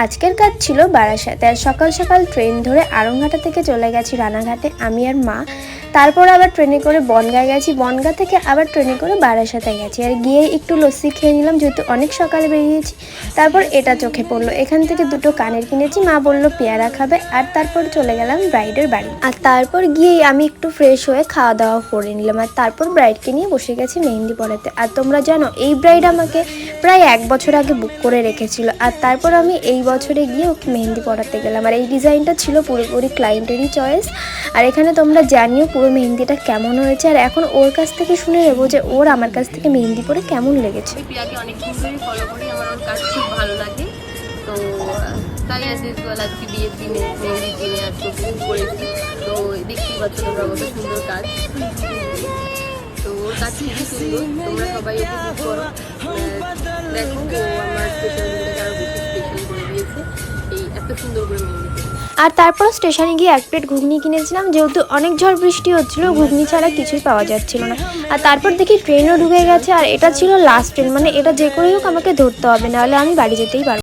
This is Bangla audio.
আজকের কাজ ছিল বারাসাতে। আর সকাল সকাল ট্রেন ধরে আড়ংঘাটা থেকে চলে গেছি রানাঘাটে আমি আর মা। তারপর আবার ট্রেনে করে বনগাঁ গেছি, বনগাঁ থেকে আবার ট্রেনে করে বারাসাতে গেছি। আর গিয়ে একটু লস্যি খেয়ে নিলাম যেহেতু অনেক সকালে বেরিয়েছি। তারপর এটা চোখে পড়লো, এখান থেকে দুটো কানের কিনেছি, মা বললো পেয়ারা খাবে। আর তারপর চলে গেলাম ব্রাইডের বাড়ি। আর তারপর গিয়েই আমি একটু ফ্রেশ হয়ে খাওয়া দাওয়া করে নিলাম। আর তারপর ব্রাইডকে নিয়ে বসে গেছি মেহেন্দি পরাতে। আর তোমরা জানো এই ব্রাইড আমাকে প্রায় 1 বছর আগে বুক করে রেখেছিল। আর তারপর আমি এই বছরে গিয়ে ওকে মেহেন্দি পরাতে গেলাম। আর এই ডিজাইনটা ছিল পুরোপুরি ক্লায়েন্টেরই চয়েস। আর এখানে তোমরা জানিও পুরো মেহেন্দিটা কেমন হয়েছে। আর এখন ওর কাছ থেকে শুনে নেবো যে ওর আমার কাছ থেকে মেহেন্দি পরে কেমন লেগেছে। প্রিয়াকে অনেক দিন ধরে ফলো করি, আমার ওর কাজ খুব ভালো লাগে। তো তাই আজকে বিয়ের দিনে মেহেন্দির দিনে আজকে বুক করেছি। তো দেখতেই পাচ্ছ তোমরা কত সুন্দর কাজ। তো ওর কাজ খুবই সুন্দর, তোমরা সবাই ওকে বুক করো। দেখো ও আমার স্পেশাল দিনটাকে আরও বেশি স্পেশাল করে দিয়েছে এই এত সুন্দর করে মেহেন্দি। আর তারপর স্টেশনে গিয়ে 1 প্লেট ঘুগনি কিনেছিলাম, যেহেতু অনেক ঝড় বৃষ্টি হচ্ছিলো, ঘুগনি ছাড়া কিছুই পাওয়া যাচ্ছিল না। আর তারপর দেখি ট্রেনও ঢুকে গেছে। আর এটা ছিল লাস্ট ট্রেন, মানে এটা যে করেই হোক আমাকে ধরতে হবে, নাহলে আমি বাড়ি যেতেই পারবো।